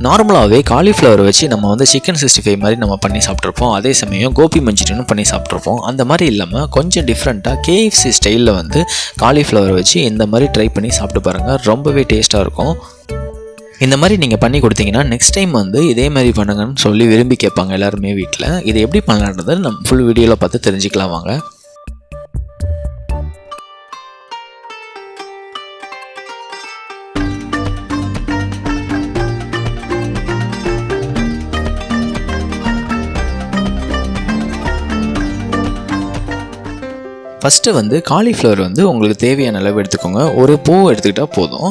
நார்மலாகவே காலிஃப்ளவர் வச்சு நம்ம வந்து சிக்கன் 65 மாதிரி நம்ம பண்ணி சாப்பிட்ருப்போம். அதே சமயம் கோபி மஞ்சூரியனும் பண்ணி சாப்பிட்ருப்போம். அந்த மாதிரி இல்லாமல் கொஞ்சம் டிஃப்ரெண்ட்டாக KFC ஸ்டைலில் வந்து காலிஃப்ளவர் வச்சு இந்த மாதிரி ட்ரை பண்ணி சாப்பிட்டு பாருங்கள். ரொம்பவே டேஸ்ட்டாக இருக்கும். இந்த மாதிரி நீங்கள் பண்ணி கொடுத்தீங்கன்னா நெக்ஸ்ட் டைம் வந்து இதே மாதிரி பண்ணுங்கன்னு சொல்லி விரும்பி கேட்பாங்க எல்லாருமே வீட்டில். இதை எப்படி பண்ணலான்றது நம்ம ஃபுல் வீடியோவில் பார்த்து தெரிஞ்சுக்கலாம் வாங்க. ஃபஸ்ட்டு வந்து காலிஃப்ளவர் வந்து உங்களுக்கு தேவையான அளவு எடுத்துக்கோங்க. ஒரு பூ எடுத்துக்கிட்டால் போதும்.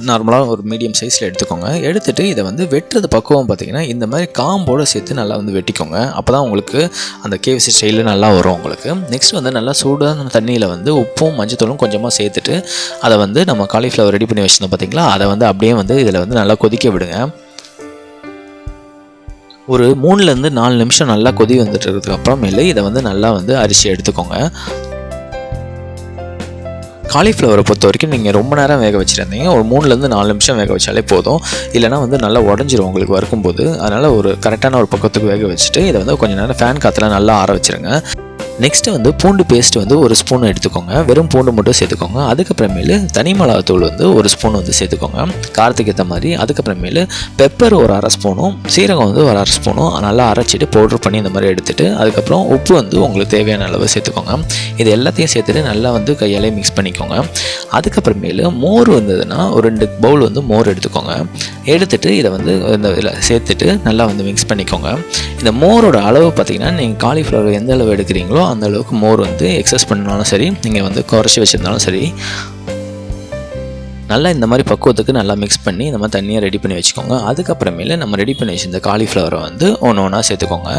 நார்மலாக ஒரு மீடியம் சைஸில் எடுத்துக்கோங்க. எடுத்துகிட்டு இதை வந்து வெட்டுறது பக்குவம் பார்த்திங்கன்னா இந்த மாதிரி காம்போடு சேர்த்து நல்லா வந்து வெட்டிக்கோங்க. அப்போ தான் உங்களுக்கு அந்த KFC ஸ்டைலில் நல்லா வரும் உங்களுக்கு. நெக்ஸ்ட் வந்து நல்லா சூடான தண்ணியில் வந்து உப்பும் மஞ்சத்தூளும் கொஞ்சமாக சேர்த்துட்டு அதை வந்து நம்ம காலிஃப்ளவர் ரெடி பண்ணி வச்சுருந்தோம் பார்த்திங்களா, அதை வந்து அப்படியே வந்து இதில் வந்து நல்லா கொதிக்க விடுங்க. ஒரு 3லேருந்து 4 நிமிஷம் நல்லா கொதி வந்துட்டு இருக்கிறதுக்கு அப்புறமேலே இதை வந்து நல்லா வந்து அரிசி எடுத்துக்கோங்க. காலிஃப்ளவரை பொறுத்த வரைக்கும் நீங்கள் ரொம்ப நேரம் வேக வச்சுருந்தீங்க, ஒரு 3லேருந்து 4 நிமிஷம் வேக வச்சாலே போதும். இல்லைனா வந்து நல்லா உடஞ்சிரும் உங்களுக்கு வறுக்கும்போது. அதனால் ஒரு கரெக்டான ஒரு பக்கத்துக்கு வேக வச்சுட்டு இதை வந்து கொஞ்சம் நேரம் ஃபேன் காற்றுல நல்லா ஆற வச்சுருங்க. நெக்ஸ்ட்டு வந்து பூண்டு பேஸ்ட் வந்து ஒரு ஸ்பூன் எடுத்துக்கோங்க. வெறும் பூண்டு மட்டும் சேர்த்துக்கோங்க. அதுக்கப்புறமேலு தனி மிளகாத்தூள் வந்து ஒரு ஸ்பூன் வந்து சேர்த்துக்கோங்க காரத்துக்கு ஏற்ற மாதிரி. அதுக்கப்புறமேலு பெப்பர் ஒரு 1/2 ஸ்பூனும் சீரகம் வந்து ஒரு 1/2 ஸ்பூனும் நல்லா அரைச்சிட்டு பவுட்ரு பண்ணி இந்த மாதிரி எடுத்துகிட்டு அதுக்கப்புறம் உப்பு வந்து உங்களுக்கு தேவையான அளவு சேர்த்துக்கோங்க. இது எல்லாத்தையும் சேர்த்துட்டு நல்லா வந்து கையாலே மிக்ஸ் பண்ணிக்கோங்க. அதுக்கப்புறமேலு மோர் வந்ததுன்னா ஒரு 2 பவுல் வந்து மோர் எடுத்துக்கோங்க. எடுத்துகிட்டு இதை வந்து இந்த இதில் சேர்த்துட்டு நல்லா வந்து மிக்ஸ் பண்ணிக்கோங்க. இந்த மோரோட அளவு பார்த்திங்கன்னா நீங்கள் காலிஃப்ளவர் எந்த அளவு எடுக்கிறீங்களோ அந்த அளவுக்கு மோர் வந்து எக்ஸஸ் பண்ணாலும் சரி, நீங்கள் வந்து குறைச்சி வச்சுருந்தாலும் சரி, நல்லா இந்த மாதிரி பக்குவத்துக்கு நல்லா மிக்ஸ் பண்ணி இந்த மாதிரி தண்ணியை ரெடி பண்ணி வச்சுக்கோங்க. அதுக்கப்புறமேல நம்ம ரெடி பண்ணி வச்சுருந்த காலிஃப்ளவரை வந்து ஒன்றா சேர்த்துக்கோங்க.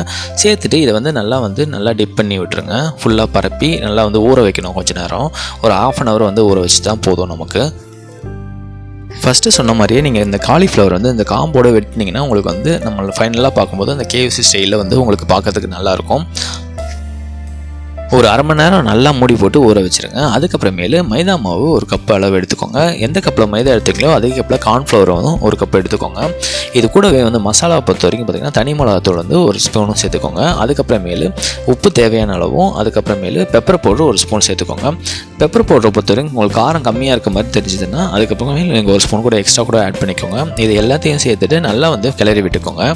சேர்த்துட்டு இதை வந்து நல்லா டிப் பண்ணி விட்டுருங்க. ஃபுல்லாக பரப்பி நல்லா வந்து ஊற வைக்கணும் கொஞ்சம் நேரம். ஒரு 1/2 hour வந்து ஊற வச்சு தான் போதும் நமக்கு. ஃபஸ்ட்டு சொன்ன மாதிரியே நீங்கள் இந்த காலிஃப்ளவர் வந்து இந்த காம்போடு வெட்டினீங்கன்னா உங்களுக்கு வந்து நம்ம ஃபைனலாக பார்க்கும்போது அந்த KFC ஸ்டைலில் வந்து உங்களுக்கு பார்க்கறதுக்கு நல்லாயிருக்கும். ஒரு 1/2 மணி நேரம் நல்லா மூடி போட்டு ஊற வச்சுருங்க. அதுக்கப்புறமேலு மைதா மாவு ஒரு கப் அளவு எடுத்துக்கோங்க. எந்த கப்பில் மைதா எடுத்துக்கலோ அதே கப்பில் கார்ன்ஃப்ளவர் வந்து ஒரு கப் எடுத்துக்கோங்க. இது கூடவே வந்து மசாலாவை பொறுத்த வரைக்கும் பார்த்திங்கன்னா தனி மிளகாத்தூள் வந்து ஒரு ஸ்பூனும் சேர்த்துக்கோங்க. அதுக்கப்புறமேலு உப்பு தேவையான அளவும், அதுக்கப்புறமேலு பெப்பர் பவுடர் ஒரு ஸ்பூன் சேர்த்துக்கோங்க. பெப்பர் பவுடரை பொறுத்த வரைக்கும் உங்களுக்கு காரம் கம்மியாக இருக்க மாதிரி தெரிஞ்சுதுன்னா அதுக்கப்புறமே நீங்கள் ஒரு ஸ்பூன் கூட எக்ஸ்ட்ரா கூட ஆட் பண்ணிக்கோங்க. இது எல்லாத்தையும் சேர்த்துட்டு நல்லா வந்து கிளறி விட்டுக்கோங்க.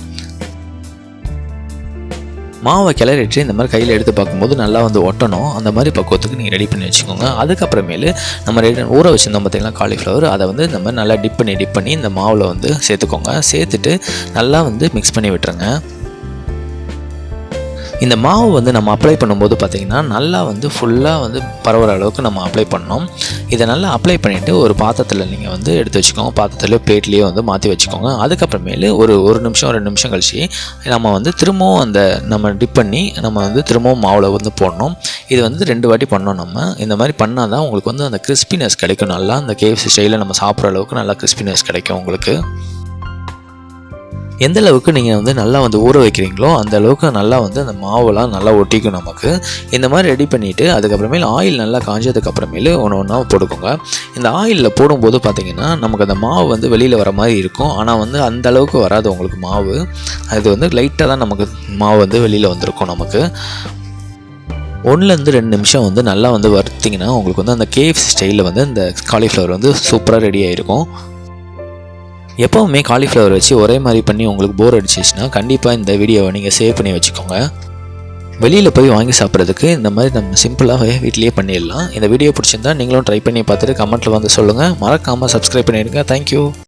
மாவை கிளறிட்டு இந்த மாதிரி கையில் எடுத்து பார்க்கும்போது நல்லா வந்து ஒட்டணும். அந்த மாதிரி பக்குவத்துக்கு நீங்கள் ரெடி பண்ணி வச்சுக்கோங்க. அதுக்கப்புறமேலு நம்ம ஊற வச்சுருந்தோம் பார்த்திங்கன்னா காலிஃப்ளவர், அதை வந்து இந்த மாதிரி நல்லா டிப் பண்ணி இந்த மாவில் வந்து சேர்த்துக்கோங்க. சேர்த்துட்டு நல்லா வந்து மிக்ஸ் பண்ணி விட்டுருங்க. இந்த மாவு வந்து நம்ம அப்ளை பண்ணும்போது பார்த்திங்கன்னா நல்லா வந்து ஃபுல்லாக வந்து பரவுற அளவுக்கு நம்ம அப்ளை பண்ணோம். இதை நல்லா அப்ளை பண்ணிவிட்டு ஒரு பாத்திரத்தில் நீங்கள் வந்து எடுத்து வச்சுக்கோங்க. பாத்திரத்தில் பிளேட்லேயே வந்து மாற்றி வச்சுக்கோங்க. அதுக்கப்புறமேலு ஒரு 1 நிமிஷம் 2 நிமிஷம் கழிச்சு நம்ம வந்து திரும்பவும் அந்த நம்ம டிப் பண்ணி நம்ம வந்து திரும்பவும் மாவில் வந்து போடணும். இது வந்து 2 வாட்டி பண்ணோம். நம்ம இந்த மாதிரி பண்ணால் தான் உங்களுக்கு வந்து அந்த கிறிஸ்பினஸ் கிடைக்கும். நல்லா அந்த KFC ஸ்டைலில் நம்ம சாப்பிட்ற அளவுக்கு நல்லா கிறிஸ்பினஸ் கிடைக்கும் உங்களுக்கு. எந்த அளவுக்கு நீங்கள் வந்து நல்லா வந்து ஊற வைக்கிறீங்களோ அந்த அளவுக்கு நல்லா வந்து அந்த மாவுலாம் நல்லா ஒட்டிக்கும் நமக்கு. இந்த மாதிரி ரெடி பண்ணிவிட்டு அதுக்கப்புறமேல் ஆயில் நல்லா காஞ்சதுக்கப்புறமேலு ஒன்றா போட்டுக்கோங்க. இந்த ஆயிலில் போடும்போது பார்த்திங்கன்னா நமக்கு அந்த மாவு வந்து வெளியில் வர மாதிரி இருக்கும். ஆனால் வந்து அந்த அளவுக்கு வராது உங்களுக்கு மாவு. அது வந்து லைட்டாக தான் நமக்கு மாவு வந்து வெளியில் வந்திருக்கும் நமக்கு. 1லேருந்து 2 நிமிஷம் வந்து நல்லா வந்து வறுத்திங்கன்னா உங்களுக்கு வந்து அந்த KFC ஸ்டைலில் வந்து இந்த காலிஃப்ளவர் வந்து சூப்பராக ரெடி ஆகிருக்கும். எப்போவுமே காலிஃப்ளவர் வச்சு ஒரே மாதிரி பண்ணி உங்களுக்கு போர் அடிச்சிச்சுன்னா கண்டிப்பாக இந்த வீடியோவை நீங்கள் சேவ் பண்ணி வச்சுக்கோங்க. வெளியில் போய் வாங்கி சாப்பிட்றதுக்கு இந்த மாதிரி நம்ம சிம்பிளாகவே வீட்டிலேயே பண்ணிடலாம். இந்த வீடியோ பிடிச்சிருந்தா நீங்களும் ட்ரை பண்ணி பார்த்துட்டு கமெண்ட்டில் வந்து சொல்லுங்கள். மறக்காமல் சப்ஸ்கிரைப் பண்ணிடுங்க. தேங்க்யூ.